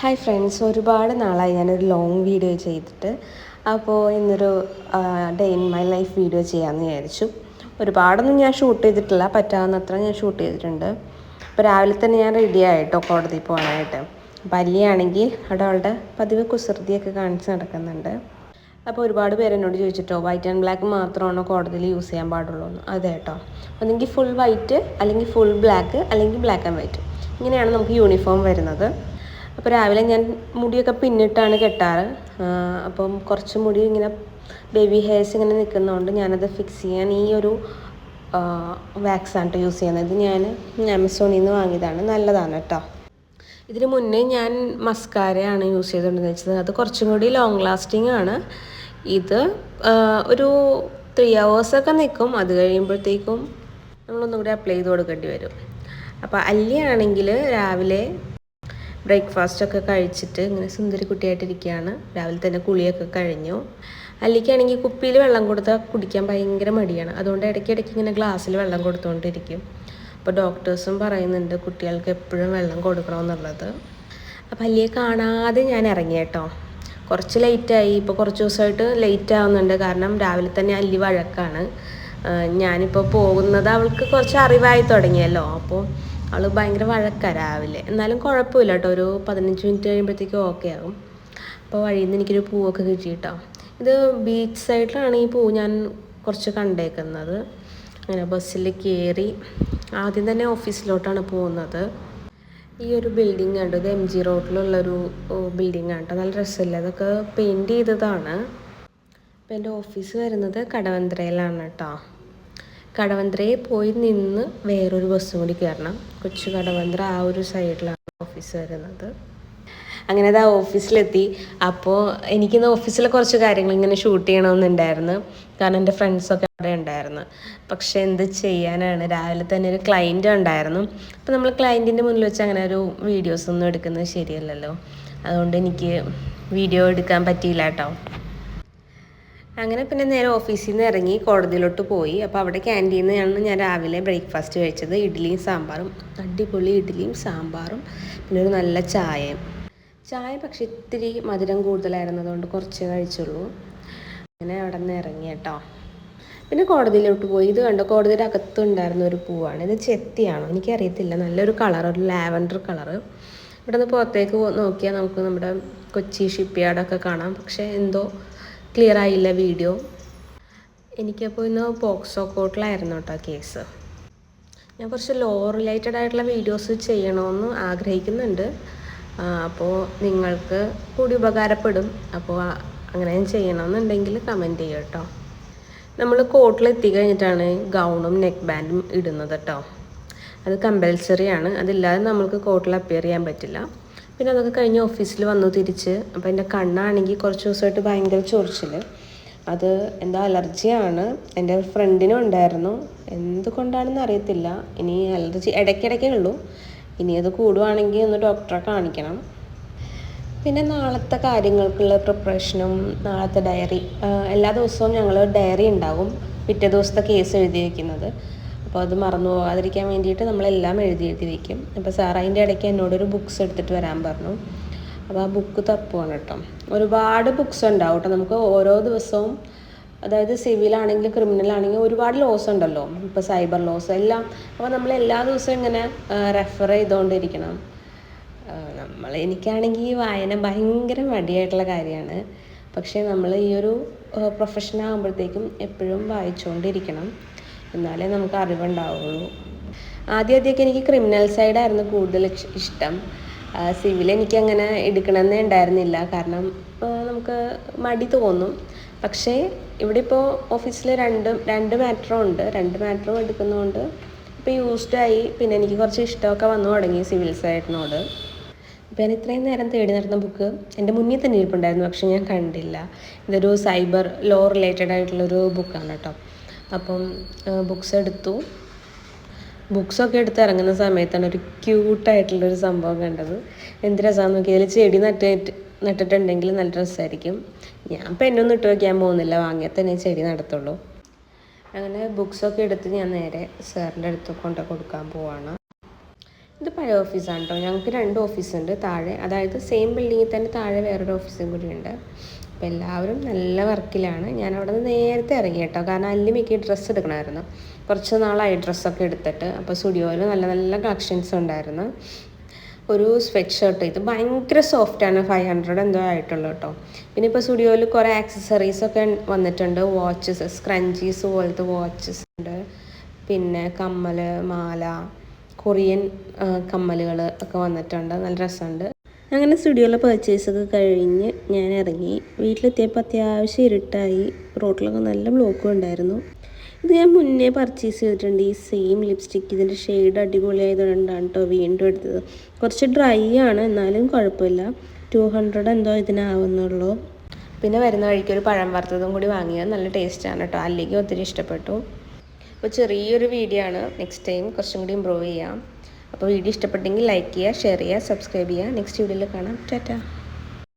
Hi friends, ഒരുപാട് നാളായി ഞാനൊരു ലോങ് വീഡിയോ ചെയ്തിട്ട്. അപ്പോൾ ഇന്നൊരു day in my life video ചെയ്യാമെന്ന് വിചാരിച്ചു. ഒരുപാടൊന്നും ഞാൻ ഷൂട്ട് ചെയ്തിട്ടില്ല, പറ്റാവുന്നത്ര ഞാൻ ഷൂട്ട് ചെയ്തിട്ടുണ്ട്. അപ്പോൾ രാവിലെ തന്നെ ഞാൻ റെഡി ആയിട്ടോ കോടതി പോകാനായിട്ട്. അപ്പോൾ അല്ലിയാണെങ്കിൽ അവിടെ അവളുടെ പതിവ് കുസൃതിയൊക്കെ കാണിച്ച് നടക്കുന്നുണ്ട്. അപ്പോൾ ഒരുപാട് പേര് എന്നോട് ചോദിച്ചിട്ടോ, വൈറ്റ് ആൻഡ് ബ്ലാക്ക് മാത്രമാണോ കോടതിയിൽ യൂസ് ചെയ്യാൻ പാടുള്ളൂ എന്ന്. അതെ കേട്ടോ, ഒന്നെങ്കിൽ ഫുൾ വൈറ്റ്, അല്ലെങ്കിൽ ഫുൾ ബ്ലാക്ക്, അല്ലെങ്കിൽ ബ്ലാക്ക് ആൻഡ് വൈറ്റ്, ഇങ്ങനെയാണ് നമുക്ക് യൂണിഫോം വരുന്നത്. അപ്പോൾ രാവിലെ ഞാൻ മുടിയൊക്കെ പിന്നിട്ടാണ് കെട്ടാറ്. അപ്പം കുറച്ച് മുടി ഇങ്ങനെ ബേബി ഹെയർസ് ഇങ്ങനെ നിൽക്കുന്നതുകൊണ്ട് ഞാനത് ഫിക്സ് ചെയ്യാൻ ഈ ഒരു വാക്സാണ് യൂസ് ചെയ്യുന്നത്. ഇത് ഞാൻ ആമസോണിൽ നിന്ന് വാങ്ങിയതാണ്, നല്ലതാണ് കേട്ടോ. ഇതിന് മുന്നേ ഞാൻ മസ്കാരയാണ് യൂസ് ചെയ്തുകൊണ്ടെന്ന് വെച്ചത്. അത് കുറച്ചും കൂടി ലോങ് ലാസ്റ്റിംഗ് ആണ്. ഇത് ഒരു 3 hours നിൽക്കും. അത് കഴിയുമ്പോഴത്തേക്കും നമ്മളൊന്നും കൂടി അപ്ലൈ ചെയ്ത് കൊടുക്കേണ്ടി വരും. അപ്പോൾ അല്ലിയാണെങ്കിൽ രാവിലെ ബ്രേക്ക്ഫാസ്റ്റൊക്കെ കഴിച്ചിട്ട് ഇങ്ങനെ സുന്ദരി കുട്ടിയായിട്ടിരിക്കുകയാണ്. രാവിലെ തന്നെ കുളിയൊക്കെ കഴിഞ്ഞു. അല്ലിക്കാണെങ്കിൽ കുപ്പിയിൽ വെള്ളം കൊടുത്താൽ കുടിക്കാൻ ഭയങ്കര മടിയാണ്. അതുകൊണ്ട് ഇടയ്ക്കിടയ്ക്ക് ഇങ്ങനെ ഗ്ലാസ്സിൽ വെള്ളം കൊടുത്തുകൊണ്ടിരിക്കും. അപ്പോൾ ഡോക്ടേഴ്സും പറയുന്നുണ്ട് കുട്ടികൾക്ക് എപ്പോഴും വെള്ളം കൊടുക്കണമെന്നുള്ളത്. അപ്പോൾ അല്ലിയെ കാണാതെ ഞാൻ ഇറങ്ങി കേട്ടോ. കുറച്ച് ലേറ്റായി, ഇപ്പോൾ കുറച്ച് ദിവസമായിട്ട് ലേറ്റ് ആവുന്നുണ്ട്. കാരണം രാവിലെ തന്നെ അല്ലി വഴക്കാണ്. ഞാനിപ്പോൾ പോകുന്നത് അവൾക്ക് കുറച്ച് അറിവായി തുടങ്ങിയല്ലോ. അപ്പോൾ അവൾ ഭയങ്കര വഴക്കാണ് രാവിലെ. എന്നാലും കുഴപ്പമില്ല കേട്ടോ, ഒരു 15 മിനിറ്റ് കഴിയുമ്പോഴത്തേക്കും ഓക്കെ ആകും. അപ്പോൾ വഴിയിൽ നിന്ന് എനിക്കൊരു പൂവൊക്കെ കിട്ടി കേട്ടോ. ഇത് ബീച്ച് സൈഡിലാണ് ഈ പൂ ഞാൻ കുറച്ച് കണ്ടേക്കുന്നത്. അങ്ങനെ ബസ്സിൽ കയറി ആദ്യം തന്നെ ഓഫീസിലോട്ടാണ് പോകുന്നത്. ഈ ഒരു ബിൽഡിംഗ് ഉണ്ട്, ഇത് MG റോഡിലുള്ളൊരു ബിൽഡിംഗ് ആണ് കേട്ടോ. നല്ല രസമില്ല, അതൊക്കെ പെയിൻറ്റ് ചെയ്തതാണ്. അപ്പോൾ എൻ്റെ ഓഫീസ് വരുന്നത് കടവന്ത്രയിലാണ് കേട്ടോ. കടവന്ത്രയിൽ പോയി നിന്ന് വേറൊരു ബസ്സും കൂടി കയറണം. കൊച്ചു കടവന്ത്ര ആ ഒരു സൈഡിലാണ് ഓഫീസ് വരുന്നത്. അങ്ങനെ അത് ഓഫീസിലെത്തി. അപ്പോൾ എനിക്കിന്ന് ഓഫീസിലെ കുറച്ച് കാര്യങ്ങൾ ഇങ്ങനെ ഷൂട്ട് ചെയ്യണമെന്നുണ്ടായിരുന്നു. കാരണം എൻ്റെ ഫ്രണ്ട്സൊക്കെ അവിടെ ഉണ്ടായിരുന്നു. പക്ഷേ എന്ത് ചെയ്യാനാണ്, രാവിലെ തന്നെ ഒരു ക്ലയൻറ്റ് ഉണ്ടായിരുന്നു. അപ്പോൾ നമ്മൾ ക്ലയൻറ്റിൻ്റെ മുന്നിൽ വെച്ച് അങ്ങനെ ഒരു വീഡിയോസൊന്നും എടുക്കുന്നത് ശരിയല്ലല്ലോ. അതുകൊണ്ട് എനിക്ക് വീഡിയോ എടുക്കാൻ പറ്റിയില്ല കേട്ടോ. അങ്ങനെ പിന്നെ നേരെ ഓഫീസിൽ നിന്ന് ഇറങ്ങി കോടതിയിലോട്ട് പോയി. അപ്പോൾ അവിടെ ക്യാൻറ്റീനിൽ നിന്നാണ് ഞാൻ രാവിലെ ബ്രേക്ക്ഫാസ്റ്റ് കഴിച്ചത്. ഇഡ്ഡലിയും സാമ്പാറും, അടിപൊളി ഇഡ്ഡലിയും സാമ്പാറും, പിന്നെ ഒരു നല്ല ചായയും. ചായ പക്ഷേ ഇത്തിരി മധുരം കൂടുതലായിരുന്നതുകൊണ്ട് കുറച്ചേ കഴിച്ചുള്ളൂ. അങ്ങനെ അവിടെ നിന്ന് ഇറങ്ങി കേട്ടോ. പിന്നെ കോടതിയിലോട്ട് പോയി. ഇത് കണ്ടോ, കോടതിയുടെ അകത്തുണ്ടായിരുന്ന ഒരു പൂവാണ്. ഇത് ചെത്തിയാണോ എനിക്കറിയത്തില്ല, നല്ലൊരു കളർ, ഒരു ലാവൻഡർ കളറ്. ഇവിടെ നിന്ന് പുറത്തേക്ക് നോക്കിയാൽ നമുക്ക് നമ്മുടെ കൊച്ചി ഷിപ്പ് യാർഡൊക്കെ കാണാം. പക്ഷേ എന്തോ ക്ലിയർ ആയില്ല വീഡിയോ. എനിക്കപ്പോൾ ഇന്ന് പോക്സോ കോർട്ടിലായിരുന്നു കേട്ടോ കേസ്. ഞാൻ കുറച്ച് ലോ റിലേറ്റഡ് ആയിട്ടുള്ള വീഡിയോസ് ചെയ്യണമെന്ന് ആഗ്രഹിക്കുന്നുണ്ട്. അപ്പോൾ നിങ്ങൾക്ക് കൂടി ഉപകാരപ്പെടും. അപ്പോൾ അങ്ങനെ ഞാൻ ചെയ്യണമെന്നുണ്ടെങ്കിൽ കമൻറ്റ് ചെയ്യുക കേട്ടോ. നമ്മൾ കോർട്ടിൽ എത്തിക്കഴിഞ്ഞിട്ടാണ് ഗൗണും നെക്ക് ബാൻഡും ഇടുന്നത് കേട്ടോ. അത് കമ്പൽസറി ആണ്. അതില്ലാതെ നമ്മൾക്ക് കോർട്ടിൽ അപ്പിയർ ചെയ്യാൻ പറ്റില്ല. പിന്നെ അതൊക്കെ കഴിഞ്ഞ് ഓഫീസിൽ വന്നു തിരിച്ച്. അപ്പോൾ എൻ്റെ കണ്ണാണെങ്കിൽ കുറച്ച് ദിവസമായിട്ട് ഭയങ്കര ചൊറിച്ചിൽ. അത് എന്താ അലർജിയാണ്. എൻ്റെ ഫ്രണ്ടിനും ഉണ്ടായിരുന്നു, എന്തുകൊണ്ടാണെന്ന് അറിയത്തില്ല. ഇനി അലർജി ഇടയ്ക്കിടയ്ക്കേ ഉള്ളൂ. ഇനി അത് കൂടുവാണെങ്കിൽ ഒന്ന് ഡോക്ടറെ കാണിക്കണം. പിന്നെ നാളത്തെ കാര്യങ്ങൾക്കുള്ള പ്രിപ്പറേഷനും നാളത്തെ ഡയറി, എല്ലാ ദിവസവും ഞങ്ങൾ ഡയറി ഉണ്ടാകും, പിറ്റേ ദിവസത്തെ കേസ് എഴുതി വയ്ക്കുന്നത്. അപ്പോൾ അത് മറന്നു പോകാതിരിക്കാൻ വേണ്ടിയിട്ട് നമ്മളെല്ലാം എഴുതി വയ്ക്കും. അപ്പോൾ സാർ അതിൻ്റെ ഇടയ്ക്ക് എന്നോടൊരു ബുക്സ് എടുത്തിട്ട് വരാൻ പറഞ്ഞു. അപ്പോൾ ആ ബുക്ക് തപ്പുവാണ് കേട്ടോ. ഒരുപാട് ബുക്സ് ഉണ്ടാവും കേട്ടോ നമുക്ക് ഓരോ ദിവസവും. അതായത് സിവിലാണെങ്കിലും ക്രിമിനലാണെങ്കിലും ഒരുപാട് ലോസ് ഉണ്ടല്ലോ, ഇപ്പോൾ സൈബർ ലോസ് എല്ലാം. അപ്പോൾ നമ്മൾ എല്ലാ ദിവസവും ഇങ്ങനെ റെഫർ ചെയ്തുകൊണ്ടിരിക്കണം. എനിക്കാണെങ്കിൽ ഈ വായന ഭയങ്കര മടിയായിട്ടുള്ള കാര്യമാണ്. പക്ഷേ നമ്മൾ ഈ ഒരു പ്രൊഫഷൻ ആകുമ്പോഴത്തേക്കും എപ്പോഴും വായിച്ചുകൊണ്ടിരിക്കണം, എന്നാലേ നമുക്ക് അറിവുണ്ടാവുള്ളൂ. ആദ്യമൊക്കെ എനിക്ക് ക്രിമിനൽ സൈഡായിരുന്നു കൂടുതൽ ഇഷ്ടം. സിവിൽ എനിക്കങ്ങനെ എടുക്കണമെന്നേ ഉണ്ടായിരുന്നില്ല, കാരണം നമുക്ക് മടി തോന്നും. പക്ഷേ ഇവിടെ ഇപ്പോൾ ഓഫീസിൽ രണ്ട് മാറ്ററും ഉണ്ട്. 2 മാറ്ററും എടുക്കുന്നതുകൊണ്ട് ഇപ്പോൾ യൂസ്ഡായി. പിന്നെ എനിക്ക് കുറച്ച് ഇഷ്ടമൊക്കെ വന്നു തുടങ്ങി സിവിൽ സൈഡിനോട്. അപ്പോൾ ഞാൻ ഇത്രയും നേരം തേടി നടന്ന ബുക്ക് എൻ്റെ മുന്നിൽ തന്നെ ഇരിപ്പുണ്ടായിരുന്നു, പക്ഷെ ഞാൻ കണ്ടില്ല. ഇതൊരു സൈബർ ലോ റിലേറ്റഡ് ആയിട്ടുള്ളൊരു ബുക്കാണ് കേട്ടോ. അപ്പം ബുക്സൊക്കെ എടുത്ത് ഇറങ്ങുന്ന സമയത്താണ് ഒരു ക്യൂട്ടായിട്ടുള്ളൊരു സംഭവം കണ്ടത്. എന്ത് രസമാണെന്ന് നോക്കിയാൽ ചെടി നട്ടിട്ടുണ്ടെങ്കിൽ നല്ല രസമായിരിക്കും. ഞാൻ പെണ്ണൊന്നും ഇട്ട് വയ്ക്കാൻ പോകുന്നില്ല, വാങ്ങിയാൽ തന്നെ ചെടി നടത്തുള്ളൂ. അങ്ങനെ ബുക്സൊക്കെ എടുത്ത് ഞാൻ നേരെ സാറിൻ്റെ അടുത്ത് കൊടുക്കാൻ പോവാണ്. ഇത് പഴയ ഓഫീസാണ് കേട്ടോ. ഞങ്ങൾക്ക് 2 ഓഫീസുണ്ട് താഴെ, അതായത് സെയിം ബിൽഡിങ്ങിൽ തന്നെ താഴെ വേറൊരു ഓഫീസും കൂടിയുണ്ട്. അപ്പോൾ എല്ലാവരും നല്ല വർക്കിലാണ്. ഞാൻ അവിടെ നിന്ന് നേരത്തെ ഇറങ്ങി കേട്ടോ, കാരണം അല്ലിമിക്ക് ഡ്രസ്സ് എടുക്കണമായിരുന്നു. കുറച്ച് നാളായി ഡ്രസ്സൊക്കെ എടുത്തിട്ട്. അപ്പോൾ സ്റ്റുഡിയോയിൽ നല്ല നല്ല കളക്ഷൻസ് ഉണ്ടായിരുന്നു. ഒരു സ്വെറ്റ് ഷർട്ട്, ഇത് ഭയങ്കര സോഫ്റ്റാണ്, 500 എന്തോ ആയിട്ടുള്ളൂ കേട്ടോ. പിന്നെ ഇപ്പോൾ സ്റ്റുഡിയോയിൽ കുറേ ആക്സസറീസൊക്കെ വന്നിട്ടുണ്ട്. വാച്ചസ്, സ്ക്രഞ്ചീസ് പോലത്തെ വാച്ചസ് ഉണ്ട്, പിന്നെ കമ്മൽ, മാല, കൊറിയൻ കമ്മലുകൾ ഒക്കെ വന്നിട്ടുണ്ട്. നല്ല രസമുണ്ട്. അങ്ങനെ സ്റ്റുഡിയോയിലെ പർച്ചേസൊക്കെ കഴിഞ്ഞ് ഞാൻ ഇറങ്ങി. വീട്ടിലെത്തിയപ്പോൾ അത്യാവശ്യം ഇരുട്ടായി. റോഡിലൊക്കെ നല്ല ബ്ലോക്കും ഉണ്ടായിരുന്നു. ഇത് ഞാൻ മുന്നേ പർച്ചേസ് ചെയ്തിട്ടുണ്ട്. ഈ സെയിം ലിപ്സ്റ്റിക്ക്, ഇതിൻ്റെ ഷെയ്ഡ് അടിപൊളിയായതുകൊണ്ടാണ് കേട്ടോ വീണ്ടും എടുത്തത്. കുറച്ച് ഡ്രൈ ആണ്, എന്നാലും കുഴപ്പമില്ല. 200 എന്തോ ഇതിനാവുന്നുള്ളൂ. പിന്നെ വരുന്ന വഴിക്ക് ഒരു പഴം വറുത്തതും കൂടി വാങ്ങിയത് നല്ല ടേസ്റ്റാണ് കേട്ടോ. അല്ലെങ്കിൽ ഒത്തിരി ഇഷ്ടപ്പെട്ടു. അപ്പോൾ ചെറിയൊരു വീഡിയോ ആണ്, നെക്സ്റ്റ് ടൈം കുറച്ചും കൂടി ഇമ്പ്രൂവ് ചെയ്യാം. അപ്പോൾ വീഡിയോ ഇഷ്ടപ്പെട്ടെങ്കിൽ ലൈക്ക് ചെയ്യുക, ഷെയർ ചെയ്യുക, സബ്സ്ക്രൈബ് ചെയ്യുക. നെക്സ്റ്റ് വീഡിയോയിൽ കാണാം. ടാറ്റാ.